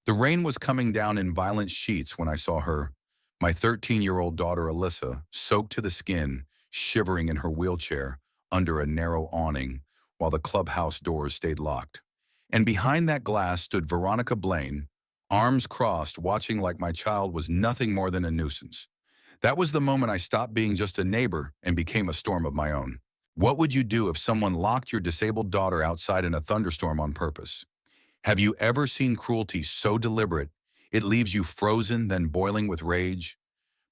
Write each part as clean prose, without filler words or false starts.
The rain was coming down in violent sheets when I saw her, my 13-year-old daughter Alyssa, soaked to the skin, shivering in her wheelchair under a narrow awning while the clubhouse doors stayed locked. And behind that glass stood Veronica Blaine, arms crossed, watching like my child was nothing more than a nuisance. That was the moment I stopped being just a neighbor and became a storm of my own. What would you do if someone locked your disabled daughter outside in a thunderstorm on purpose? Have you ever seen cruelty so deliberate it leaves you frozen, then boiling with rage?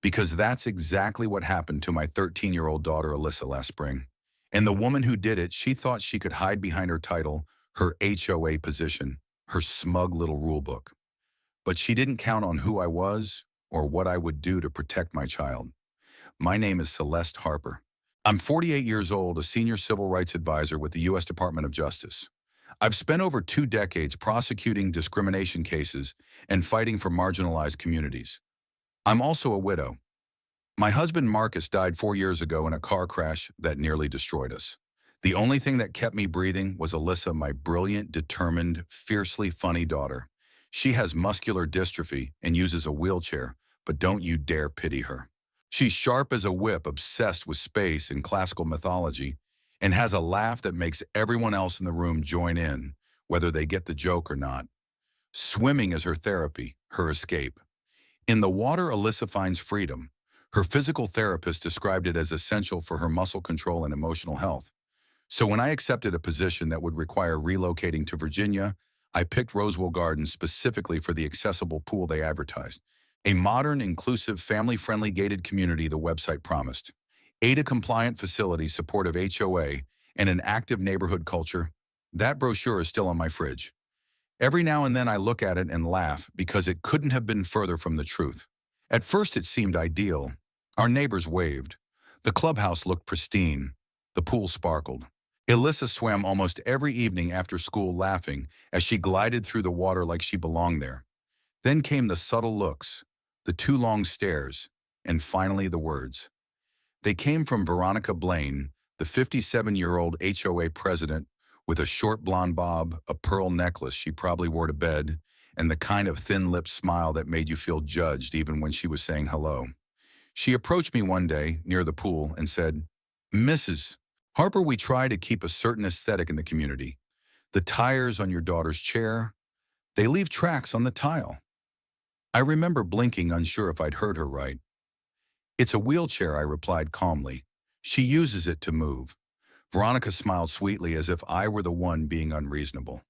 Because that's exactly what happened to my 13-year-old daughter Alyssa last spring. And the woman who did it, she thought she could hide behind her title, her HOA position, her smug little rule book. But she didn't count on who I was or what I would do to protect my child. My name is Celeste Harper. I'm 48 years old, a senior civil rights advisor with the U.S. Department of Justice. I've spent over 2 decades prosecuting discrimination cases and fighting for marginalized communities. I'm also a widow. My husband Marcus died 4 years ago in a car crash that nearly destroyed us. The only thing that kept me breathing was Alyssa, my brilliant, determined, fiercely funny daughter. She has muscular dystrophy and uses a wheelchair, but don't you dare pity her. She's sharp as a whip, obsessed with space and classical mythology, and has a laugh that makes everyone else in the room join in, whether they get the joke or not. Swimming is her therapy, her escape. In the water, Alyssa finds freedom. Her physical therapist described it as essential for her muscle control and emotional health. So when I accepted a position that would require relocating to Virginia, I picked Rosewell Gardens specifically for the accessible pool they advertised. A modern, inclusive, family-friendly gated community the website promised. ADA-compliant facility, supportive HOA, and an active neighborhood culture. That brochure is still on my fridge. Every now and then I look at it and laugh because it couldn't have been further from the truth. At first it seemed ideal. Our neighbors waved. The clubhouse looked pristine. The pool sparkled. Alyssa swam almost every evening after school, laughing as she glided through the water like she belonged there. Then came the subtle looks, the 2 long stares, and finally the words. They came from Veronica Blaine, the 57-year-old HOA president, with a short blonde bob, a pearl necklace she probably wore to bed, and the kind of thin-lipped smile that made you feel judged even when she was saying hello. She approached me one day near the pool and said, "Mrs. Harper, we try to keep a certain aesthetic in the community. The tires on your daughter's chair, they leave tracks on the tile." I remember blinking, unsure if I'd heard her right. "It's a wheelchair," I replied calmly. "She uses it to move." Veronica smiled sweetly as if I were the one being unreasonable.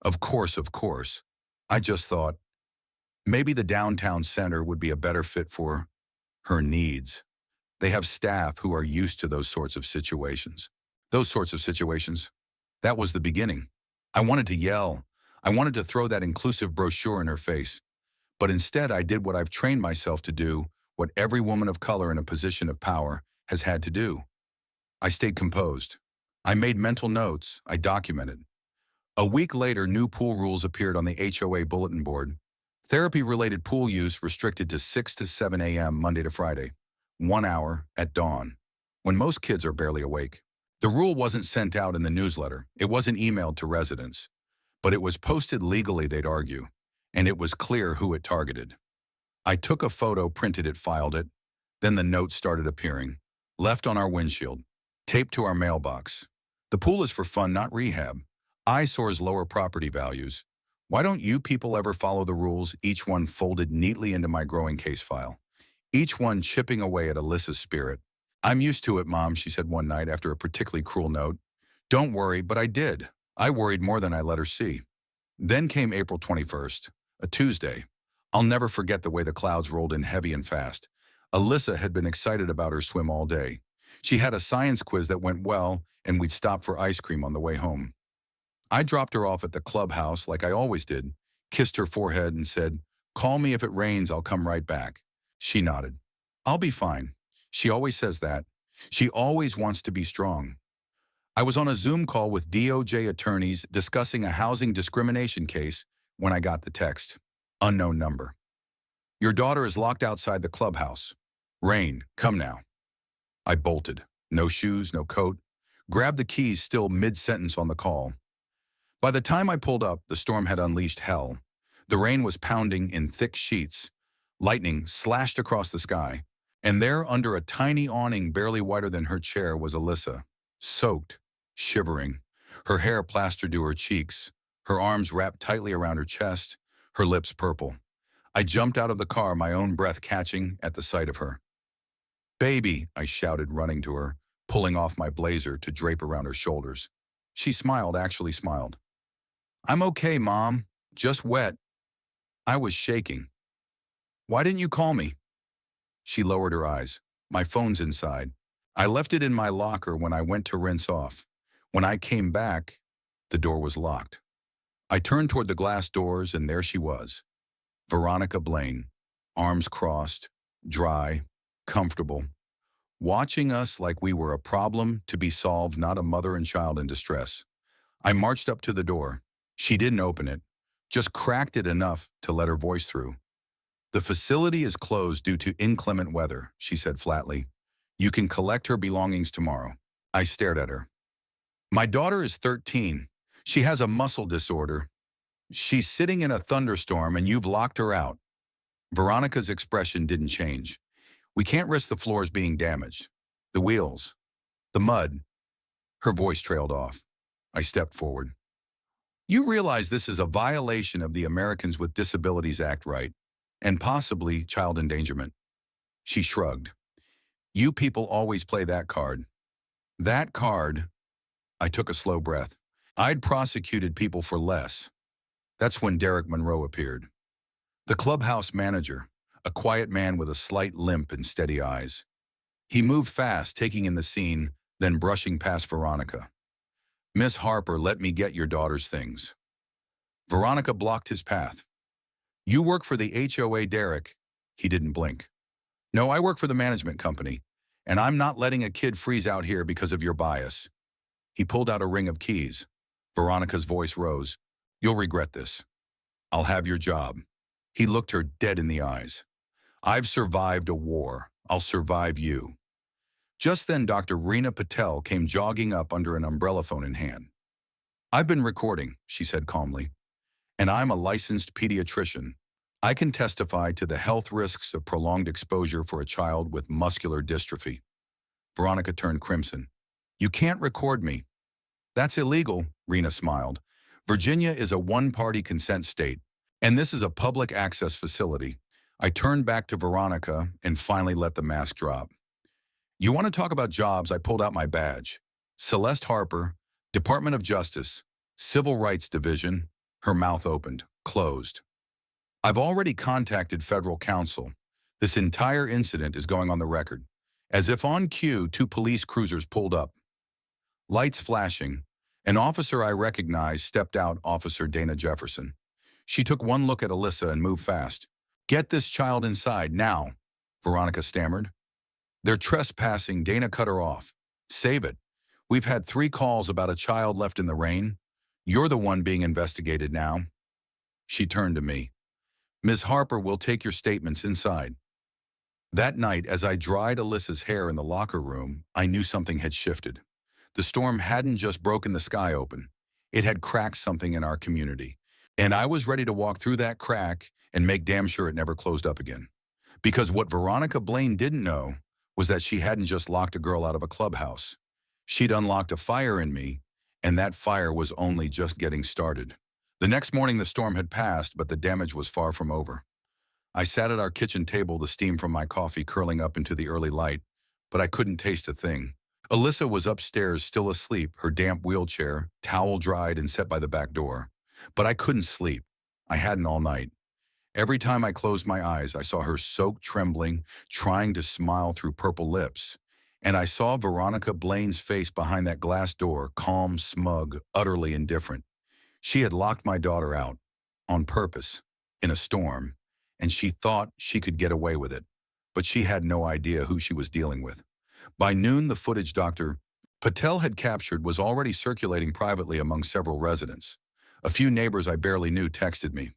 Of course, of course. I just thought, maybe the downtown center would be a better fit for her needs. They have staff who are used to those sorts of situations. Those sorts of situations. That was the beginning. I wanted to yell. I wanted to throw that inclusive brochure in her face. But instead, I did what I've trained myself to do, what every woman of color in a position of power has had to do. I stayed composed. I made mental notes. I documented. A week later, new pool rules appeared on the HOA bulletin board. Therapy-related pool use restricted to 6 to 7 a.m. Monday to Friday, 1 hour at dawn, when most kids are barely awake. The rule wasn't sent out in the newsletter. It wasn't emailed to residents. But it was posted legally, they'd argue, and it was clear who it targeted. I took a photo, printed it, filed it. Then the notes started appearing, left on our windshield, taped to our mailbox. The pool is for fun, not rehab. Eyesores lower property values. Why don't you people ever follow the rules? Each one folded neatly into my growing case file. Each one chipping away at Alyssa's spirit. "I'm used to it, Mom," she said one night after a particularly cruel note. "Don't worry," but I did. I worried more than I let her see. Then came April 21st, a Tuesday. I'll never forget the way the clouds rolled in heavy and fast. Alyssa had been excited about her swim all day. She had a science quiz that went well, and we'd stop for ice cream on the way home. I dropped her off at the clubhouse like I always did, kissed her forehead and said, "Call me if it rains, I'll come right back." She nodded. "I'll be fine." She always says that. She always wants to be strong. I was on a Zoom call with DOJ attorneys discussing a housing discrimination case when I got the text. Unknown number. "Your daughter is locked outside the clubhouse. Rain, come now." I bolted. No shoes, no coat. Grabbed the keys, still mid-sentence on the call. By the time I pulled up, the storm had unleashed hell. The rain was pounding in thick sheets. Lightning slashed across the sky. And there, under a tiny awning barely wider than her chair, was Alyssa, soaked, shivering, her hair plastered to her cheeks, her arms wrapped tightly around her chest, her lips purple. I jumped out of the car, my own breath catching at the sight of her. "Baby," I shouted, running to her, pulling off my blazer to drape around her shoulders. She smiled, actually smiled. "I'm okay, Mom. Just wet." I was shaking. "Why didn't you call me?" She lowered her eyes. "My phone's inside. I left it in my locker when I went to rinse off. When I came back, the door was locked." I turned toward the glass doors, and there she was. Veronica Blaine, arms crossed, dry, comfortable, watching us like we were a problem to be solved, not a mother and child in distress. I marched up to the door. She didn't open it, just cracked it enough to let her voice through. "The facility is closed due to inclement weather," she said flatly. "You can collect her belongings tomorrow." I stared at her. "My daughter is 13. She has a muscle disorder. She's sitting in a thunderstorm and you've locked her out." Veronica's expression didn't change. "We can't risk the floors being damaged. The wheels. The mud." Her voice trailed off. I stepped forward. "You realize this is a violation of the Americans with Disabilities Act, right? And possibly child endangerment." She shrugged. "You people always play that card." "That card?" I took a slow breath. "I'd prosecuted people for less." That's when Derek Monroe appeared. The clubhouse manager, a quiet man with a slight limp and steady eyes. He moved fast, taking in the scene, then brushing past Veronica. "Miss Harper, let me get your daughter's things." Veronica blocked his path. "You work for the HOA, Derek." He didn't blink. "No, I work for the management company, and I'm not letting a kid freeze out here because of your bias." He pulled out a ring of keys. Veronica's voice rose. "You'll regret this. I'll have your job." He looked her dead in the eyes. "I've survived a war. I'll survive you." Just then, Dr. Reena Patel came jogging up under an umbrella, phone in hand. "I've been recording," she said calmly, "and I'm a licensed pediatrician. I can testify to the health risks of prolonged exposure for a child with muscular dystrophy." Veronica turned crimson. "You can't record me." "That's illegal," Reena smiled. "Virginia is a one-party consent state, and this is a public access facility." I turned back to Veronica and finally let the mask drop. "You want to talk about jobs?" I pulled out my badge. "Celeste Harper, Department of Justice, Civil Rights Division." Her mouth opened, closed. "I've already contacted federal counsel. This entire incident is going on the record." As if on cue, 2 police cruisers pulled up. Lights flashing. An officer I recognized stepped out, Officer Dana Jefferson. She took one look at Alyssa and moved fast. "Get this child inside, now," Veronica stammered. "They're trespassing," Dana cut her off. "Save it. We've had 3 calls about a child left in the rain. You're the one being investigated now." She turned to me. "Ms. Harper will take your statements inside." That night, as I dried Alyssa's hair in the locker room, I knew something had shifted. The storm hadn't just broken the sky open. It had cracked something in our community. And I was ready to walk through that crack and make damn sure it never closed up again. Because what Veronica Blaine didn't know was that she hadn't just locked a girl out of a clubhouse. She'd unlocked a fire in me, and that fire was only just getting started. The next morning, the storm had passed, but the damage was far from over. I sat at our kitchen table, the steam from my coffee curling up into the early light, but I couldn't taste a thing. Alyssa was upstairs, still asleep, her damp wheelchair, towel dried and set by the back door. But I couldn't sleep. I hadn't all night. Every time I closed my eyes, I saw her soaked, trembling, trying to smile through purple lips. And I saw Veronica Blaine's face behind that glass door, calm, smug, utterly indifferent. She had locked my daughter out, on purpose, in a storm, and she thought she could get away with it. But she had no idea who she was dealing with. By noon, the footage Dr. Patel had captured was already circulating privately among several residents. A few neighbors I barely knew texted me.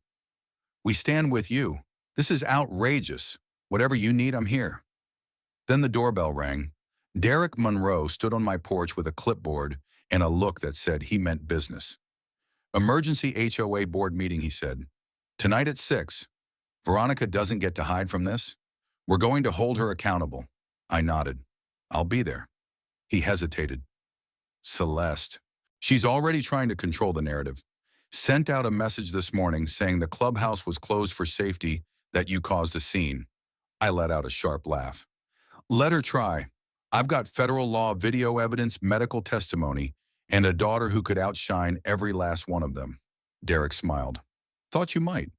"We stand with you. This is outrageous. Whatever you need, I'm here." Then the doorbell rang. Derek Monroe stood on my porch with a clipboard and a look that said he meant business. "Emergency HOA board meeting," he said. Tonight at 6. Veronica doesn't get to hide from this. We're going to hold her accountable. I nodded. I'll be there. He hesitated. Celeste. She's already trying to control the narrative. Sent out a message this morning saying the clubhouse was closed for safety, that you caused a scene. I let out a sharp laugh. Let her try. I've got federal law, video evidence, medical testimony, and a daughter who could outshine every last one of them. Derek smiled. Thought you might.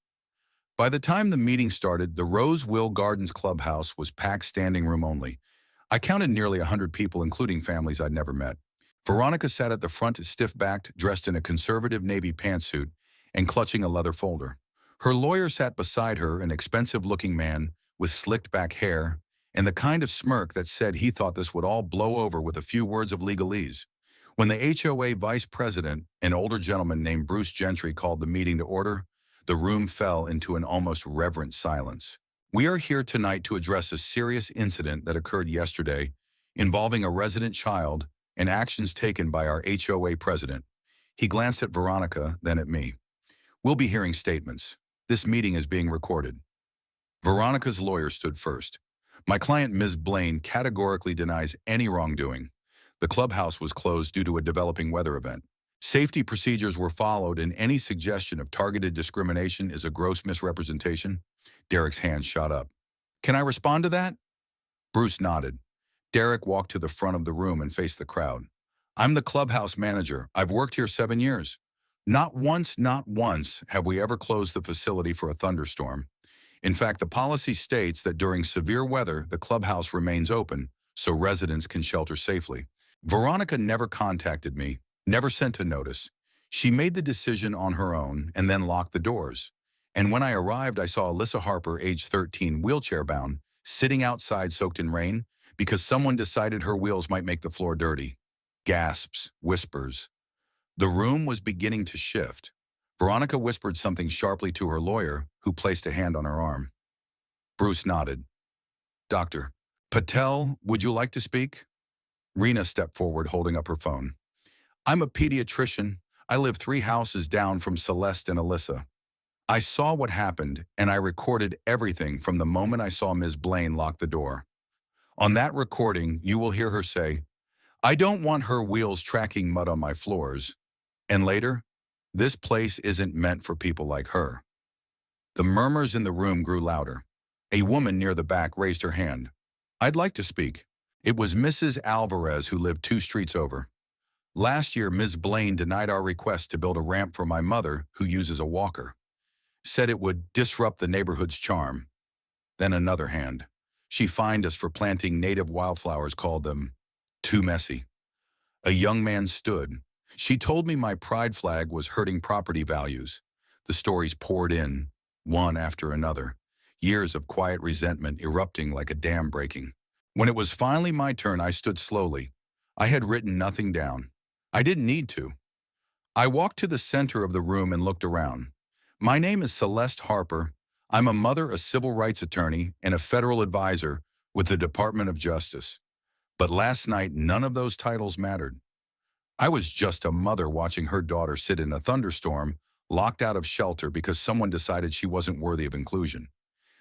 By the time the meeting started, the Rose Will Gardens clubhouse was packed, standing room only. I counted nearly 100 people, including families I'd never met. Veronica sat at the front, stiff-backed, dressed in a conservative navy pantsuit and clutching a leather folder. Her lawyer sat beside her, an expensive-looking man with slicked-back hair and the kind of smirk that said he thought this would all blow over with a few words of legalese. When the HOA vice president, an older gentleman named Bruce Gentry, called the meeting to order, the room fell into an almost reverent silence. We are here tonight to address a serious incident that occurred yesterday involving a resident child and actions taken by our HOA president. He glanced at Veronica, then at me. We'll be hearing statements. This meeting is being recorded. Veronica's lawyer stood first. My client, Ms. Blaine, categorically denies any wrongdoing. The clubhouse was closed due to a developing weather event. Safety procedures were followed, and any suggestion of targeted discrimination is a gross misrepresentation. Derek's hand shot up. Can I respond to that? Bruce nodded. Derek walked to the front of the room and faced the crowd. I'm the clubhouse manager. I've worked here 7 years. Not once have we ever closed the facility for a thunderstorm. In fact, the policy states that during severe weather, the clubhouse remains open so residents can shelter safely. Veronica never contacted me, never sent a notice. She made the decision on her own and then locked the doors. And when I arrived, I saw Alyssa Harper, age 13, wheelchair-bound, sitting outside soaked in rain because someone decided her wheels might make the floor dirty. Gasps, whispers. The room was beginning to shift. Veronica whispered something sharply to her lawyer, who placed a hand on her arm. Bruce nodded. Dr. Patel, would you like to speak? Rena stepped forward, holding up her phone. I'm a pediatrician. I live 3 houses down from Celeste and Alyssa. I saw what happened, and I recorded everything from the moment I saw Ms. Blaine lock the door. On that recording, you will hear her say, I don't want her wheels tracking mud on my floors. And later, this place isn't meant for people like her. The murmurs in the room grew louder. A woman near the back raised her hand. I'd like to speak. It was Mrs. Alvarez, who lived 2 streets over. Last year, Ms. Blaine denied our request to build a ramp for my mother, who uses a walker. Said it would disrupt the neighborhood's charm. Then another hand. She fined us for planting native wildflowers, called them too messy. A young man stood. She told me my pride flag was hurting property values. The stories poured in, one after another, years of quiet resentment erupting like a dam breaking. When it was finally my turn, I stood slowly. I had written nothing down. I didn't need to. I walked to the center of the room and looked around. My name is Celeste Harper. I'm a mother, a civil rights attorney, and a federal advisor with the Department of Justice. But last night, none of those titles mattered. I was just a mother watching her daughter sit in a thunderstorm, locked out of shelter because someone decided she wasn't worthy of inclusion.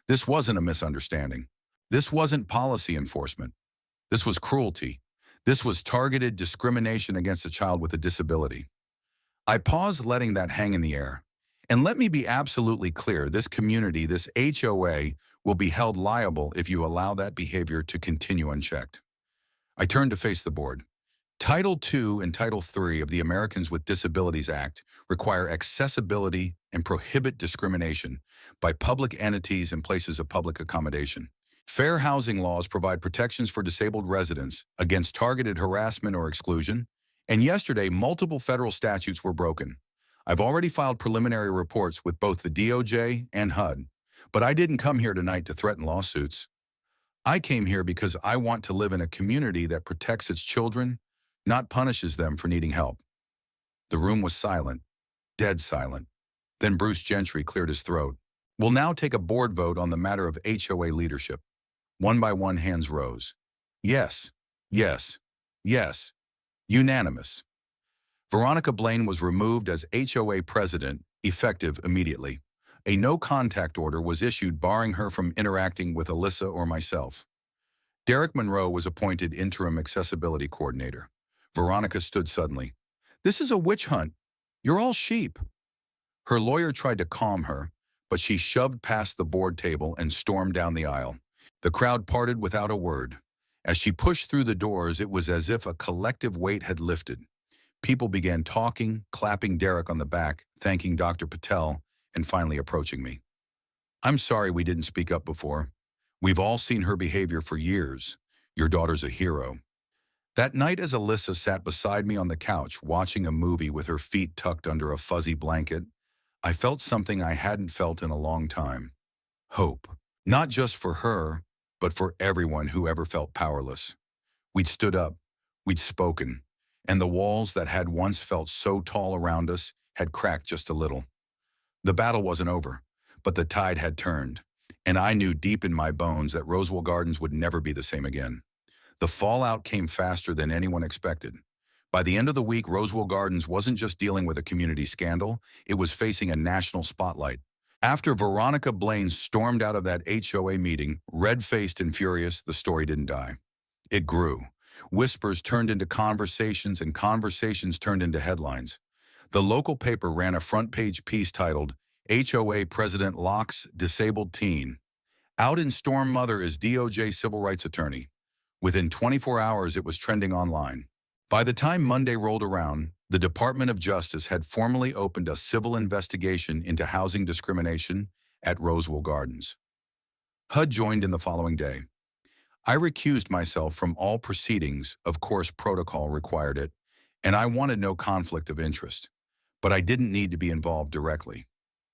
This wasn't a misunderstanding. This wasn't policy enforcement. This was cruelty. This was targeted discrimination against a child with a disability. I paused, letting that hang in the air. And let me be absolutely clear, this community, this HOA, will be held liable if you allow that behavior to continue unchecked. I turned to face the board. Title II and Title III of the Americans with Disabilities Act require accessibility and prohibit discrimination by public entities and places of public accommodation. Fair housing laws provide protections for disabled residents against targeted harassment or exclusion, and yesterday multiple federal statutes were broken. I've already filed preliminary reports with both the DOJ and HUD, but I didn't come here tonight to threaten lawsuits. I came here because I want to live in a community that protects its children, not punishes them for needing help. The room was silent, dead silent. Then Bruce Gentry cleared his throat. We'll now take a board vote on the matter of HOA leadership. One by one, hands rose. Yes, yes, yes. Unanimous. Veronica Blaine was removed as HOA president, effective immediately. A no-contact order was issued barring her from interacting with Alyssa or myself. Derek Monroe was appointed interim accessibility coordinator. Veronica stood suddenly. "This is a witch hunt. You're all sheep." Her lawyer tried to calm her, but she shoved past the board table and stormed down the aisle. The crowd parted without a word. As she pushed through the doors, it was as if a collective weight had lifted. People began talking, clapping Derek on the back, thanking Dr. Patel, and finally approaching me. "I'm sorry we didn't speak up before. We've all seen her behavior for years. Your daughter's a hero." That night, as Alyssa sat beside me on the couch watching a movie with her feet tucked under a fuzzy blanket, I felt something I hadn't felt in a long time. Hope. Not just for her, but for everyone who ever felt powerless. We'd stood up, we'd spoken, and the walls that had once felt so tall around us had cracked just a little. The battle wasn't over, but the tide had turned, and I knew deep in my bones that Rosewell Gardens would never be the same again. The fallout came faster than anyone expected. By the end of the week, Rosewell Gardens wasn't just dealing with a community scandal, it was facing a national spotlight. After Veronica Blaine stormed out of that HOA meeting, red-faced and furious, the story didn't die. It grew. Whispers turned into conversations, and conversations turned into headlines. The local paper ran a front-page piece titled, "HOA President Locks Disabled Teen. Out in Storm Mother is DOJ Civil Rights Attorney." Within 24 hours, it was trending online. By the time Monday rolled around, the Department of Justice had formally opened a civil investigation into housing discrimination at Rosewell Gardens. HUD joined in the following day. I recused myself from all proceedings, of course protocol required it, and I wanted no conflict of interest. But I didn't need to be involved directly.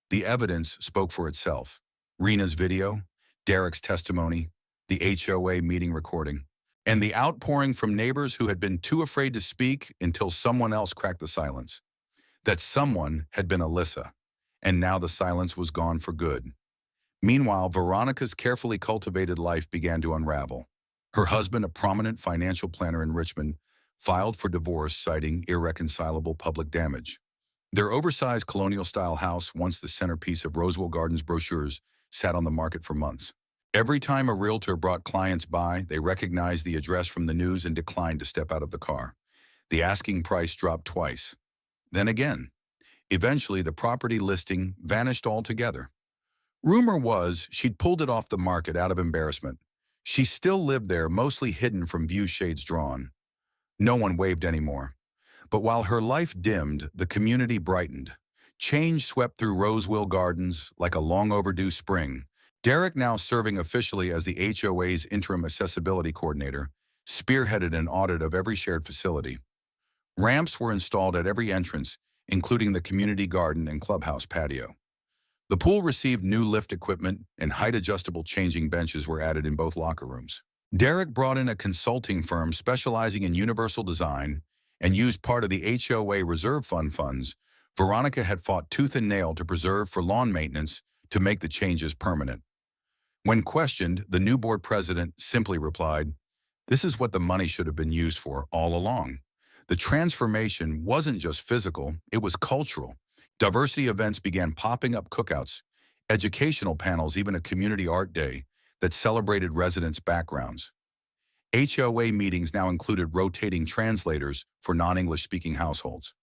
The evidence spoke for itself. Rena's video, Derek's testimony, the HOA meeting recording, and the outpouring from neighbors who had been too afraid to speak until someone else cracked the silence. That someone had been Alyssa, and now the silence was gone for good. Meanwhile, Veronica's carefully cultivated life began to unravel. Her husband, a prominent financial planner in Richmond, filed for divorce citing irreconcilable public damage. Their oversized colonial-style house, once the centerpiece of Rosewell Gardens brochures, sat on the market for months. Every time a realtor brought clients by, they recognized the address from the news and declined to step out of the car. The asking price dropped twice. Then again. Eventually, the property listing vanished altogether. Rumor was she'd pulled it off the market out of embarrassment. She still lived there, mostly hidden from view shades drawn. No one waved anymore. But while her life dimmed, the community brightened. Change swept through Rosewell Gardens like a long overdue spring. Derek, now serving officially as the HOA's interim accessibility coordinator, spearheaded an audit of every shared facility. Ramps were installed at every entrance, including the community garden and clubhouse patio. The pool received new lift equipment, and height-adjustable changing benches were added in both locker rooms. Derek brought in a consulting firm specializing in universal design and used part of the HOA reserve fund funds Veronica had fought tooth and nail to preserve for lawn maintenance to make the changes permanent. When questioned, the new board president simply replied, "This is what the money should have been used for all along." The transformation wasn't just physical, it was cultural. Diversity events began popping up: cookouts, educational panels, even a community art day that celebrated residents' backgrounds. HOA meetings now included rotating translators for non-English speaking households.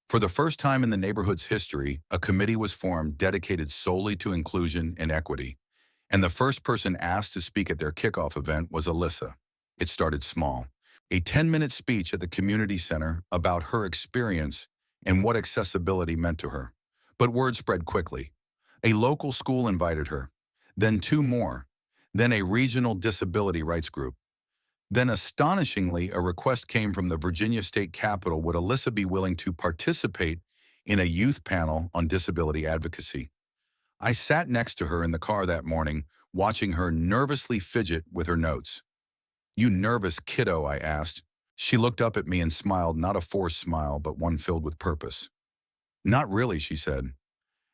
For the first time in the neighborhood's history, a committee was formed dedicated solely to inclusion and equity. And the first person asked to speak at their kickoff event was Alyssa. It started small. A 10-minute speech at the community center about her experience and what accessibility meant to her. But word spread quickly. A local school invited her, then two more, then a regional disability rights group. Then, astonishingly, a request came from the Virginia State Capitol: would Alyssa be willing to participate in a youth panel on disability advocacy? I sat next to her in the car that morning, watching her nervously fidget with her notes. "You nervous kiddo?" I asked. She looked up at me and smiled, not a forced smile, but one filled with purpose. "Not really," she said.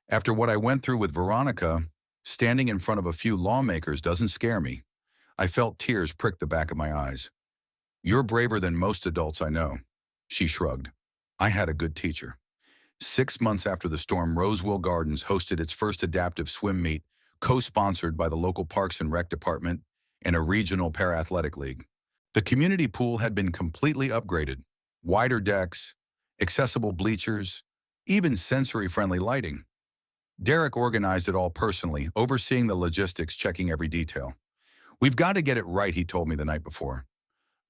"After what I went through with Veronica, standing in front of a few lawmakers doesn't scare me." I felt tears prick the back of my eyes. "You're braver than most adults I know." She shrugged. "I had a good teacher." 6 months after the storm, Roseville Gardens hosted its first adaptive swim meet, co-sponsored by the local Parks and Rec Department and a regional para-athletic league. The community pool had been completely upgraded. Wider decks, accessible bleachers, even sensory-friendly lighting. Derek organized it all personally, overseeing the logistics, checking every detail. "We've got to get it right," he told me the night before.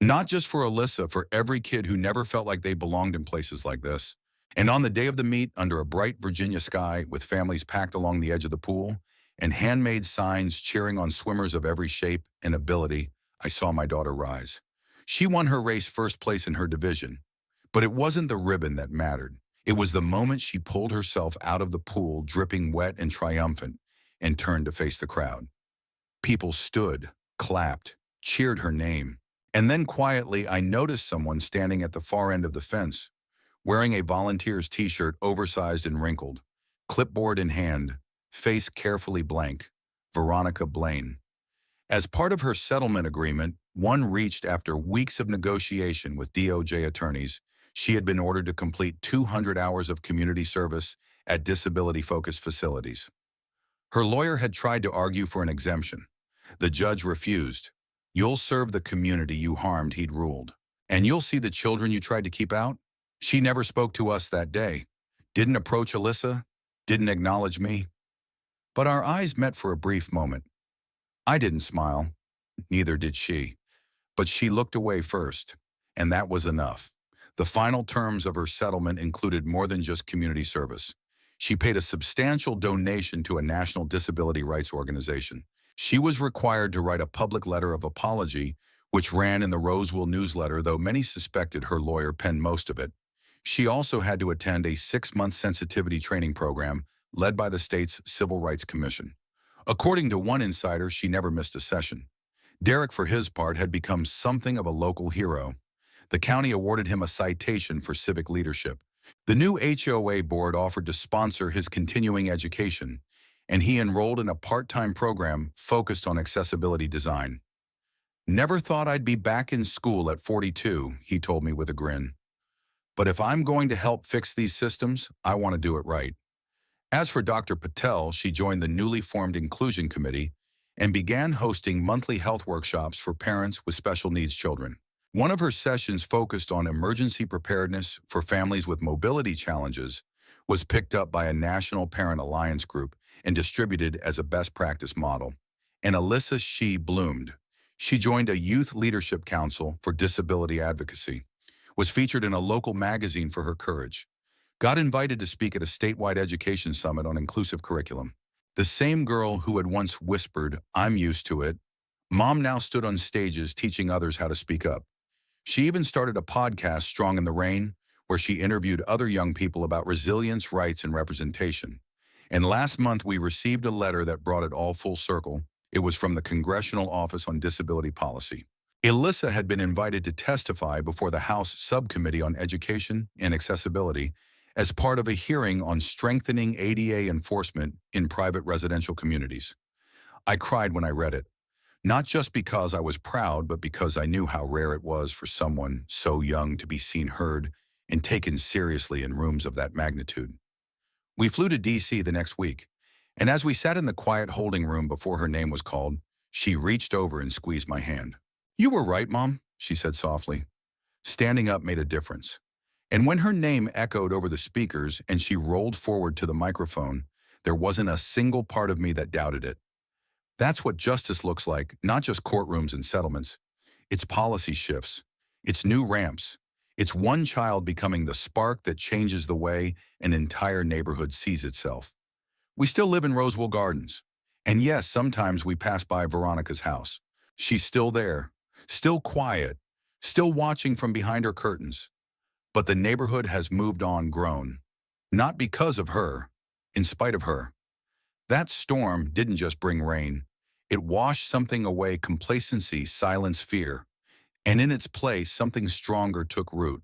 "Not just for Alyssa, for every kid who never felt like they belonged in places like this." And on the day of the meet, under a bright Virginia sky, with families packed along the edge of the pool and handmade signs cheering on swimmers of every shape and ability, I saw my daughter rise. She won her race first place in her division. But it wasn't the ribbon that mattered. It was the moment she pulled herself out of the pool, dripping wet and triumphant, and turned to face the crowd. People stood, clapped, cheered her name. And then quietly, I noticed someone standing at the far end of the fence, wearing a volunteer's t-shirt, oversized and wrinkled, clipboard in hand, face carefully blank, Veronica Blaine. As part of her settlement agreement, one reached after weeks of negotiation with DOJ attorneys. She had been ordered to complete 200 hours of community service at disability-focused facilities. Her lawyer had tried to argue for an exemption. The judge refused. "You'll serve the community you harmed," he'd ruled. "And you'll see the children you tried to keep out." She never spoke to us that day, didn't approach Alyssa, didn't acknowledge me. But our eyes met for a brief moment. I didn't smile, neither did she. But she looked away first, and that was enough. The final terms of her settlement included more than just community service. She paid a substantial donation to a national disability rights organization. She was required to write a public letter of apology, which ran in the Roseville newsletter, though many suspected her lawyer penned most of it. She also had to attend a 6-month sensitivity training program led by the state's Civil Rights Commission. According to one insider, she never missed a session. Derek, for his part, had become something of a local hero. The county awarded him a citation for civic leadership. The new HOA board offered to sponsor his continuing education, and he enrolled in a part-time program focused on accessibility design. "Never thought I'd be back in school at 42, he told me with a grin. "But if I'm going to help fix these systems, I want to do it right." As for Dr. Patel, she joined the newly formed Inclusion Committee and began hosting monthly health workshops for parents with special needs children. One of her sessions, focused on emergency preparedness for families with mobility challenges, was picked up by a National Parent Alliance group and distributed as a best practice model. And Alyssa, she bloomed. She joined a youth leadership council for disability advocacy, was featured in a local magazine for her courage, got invited to speak at a statewide education summit on inclusive curriculum. The same girl who had once whispered, "I'm used to it," Mom now stood on stages teaching others how to speak up. She even started a podcast, Strong in the Rain, where she interviewed other young people about resilience, rights, and representation. And last month, we received a letter that brought it all full circle. It was from the Congressional Office on Disability Policy. Alyssa had been invited to testify before the House Subcommittee on Education and Accessibility as part of a hearing on strengthening ADA enforcement in private residential communities. I cried when I read it, not just because I was proud, but because I knew how rare it was for someone so young to be seen, heard, and taken seriously in rooms of that magnitude. We flew to D.C. the next week, and as we sat in the quiet holding room before her name was called, she reached over and squeezed my hand. "You were right, Mom," she said softly. Standing up made a difference. And when her name echoed over the speakers and she rolled forward to the microphone, there wasn't a single part of me that doubted it. That's what justice looks like, not just courtrooms and settlements. It's policy shifts. It's new ramps. It's one child becoming the spark that changes the way an entire neighborhood sees itself. We still live in Roseville Gardens. And yes, sometimes we pass by Veronica's house. She's still there, still quiet, still watching from behind her curtains. But the neighborhood has moved on, grown. Not because of her, in spite of her. That storm didn't just bring rain. It washed something away: complacency, silence, fear. And in its place, something stronger took root.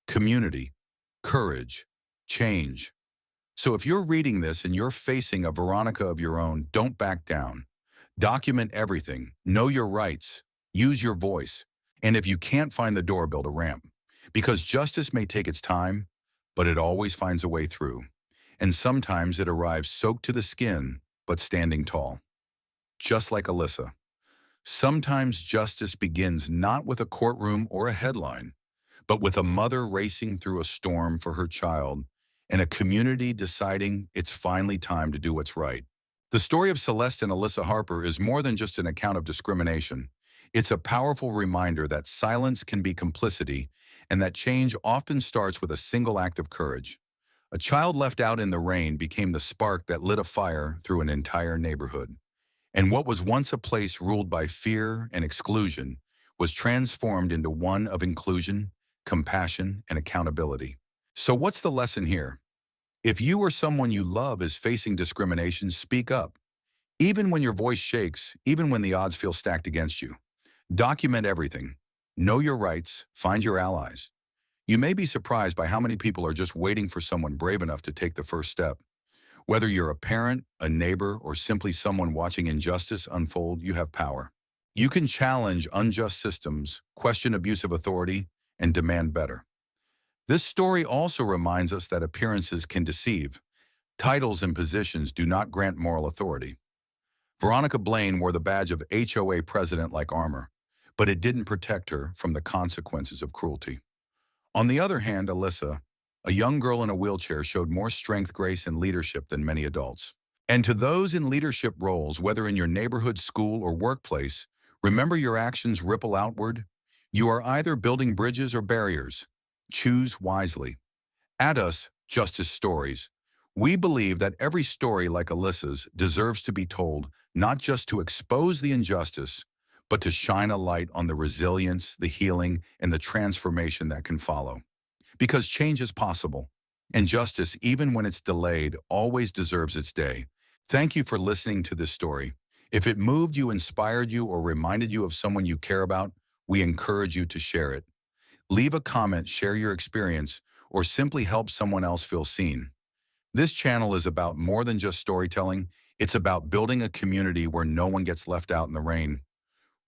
Community, courage, change. So if you're reading this and you're facing a Veronica of your own, don't back down. Document everything. Know your rights. Use your voice. And if you can't find the door, build a ramp. Because justice may take its time, but it always finds a way through. And sometimes it arrives soaked to the skin, but standing tall. Just like Alyssa. Sometimes justice begins not with a courtroom or a headline, but with a mother racing through a storm for her child and a community deciding it's finally time to do what's right. The story of Celeste and Alyssa Harper is more than just an account of discrimination. It's a powerful reminder that silence can be complicity and that change often starts with a single act of courage. A child left out in the rain became the spark that lit a fire through an entire neighborhood. And what was once a place ruled by fear and exclusion was transformed into one of inclusion, compassion, and accountability. So what's the lesson here? If you or someone you love is facing discrimination, speak up. Even when your voice shakes, even when the odds feel stacked against you. Document everything. Know your rights, find your allies. You may be surprised by how many people are just waiting for someone brave enough to take the first step. Whether you're a parent, a neighbor, or simply someone watching injustice unfold, you have power. You can challenge unjust systems, question abusive authority, and demand better. This story also reminds us that appearances can deceive. Titles and positions do not grant moral authority. Veronica Blaine wore the badge of HOA president like armor, but it didn't protect her from the consequences of cruelty. On the other hand, Alyssa, a young girl in a wheelchair, showed more strength, grace, and leadership than many adults. And to those in leadership roles, whether in your neighborhood, school, or workplace, remember your actions ripple outward. You are either building bridges or barriers. Choose wisely. At us, Justice Stories. We believe that every story like Alyssa's deserves to be told, not just to expose the injustice, but to shine a light on the resilience, the healing, and the transformation that can follow. Because change is possible, and justice, even when it's delayed, always deserves its day. Thank you for listening to this story. If it moved you, inspired you, or reminded you of someone you care about, we encourage you to share it. Leave a comment, share your experience, or simply help someone else feel seen. This channel is about more than just storytelling. It's about building a community where no one gets left out in the rain.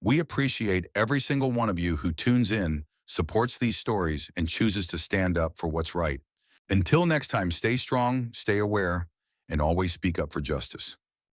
We appreciate every single one of you who tunes in, supports these stories, and chooses to stand up for what's right. Until next time, stay strong, stay aware, and always speak up for justice.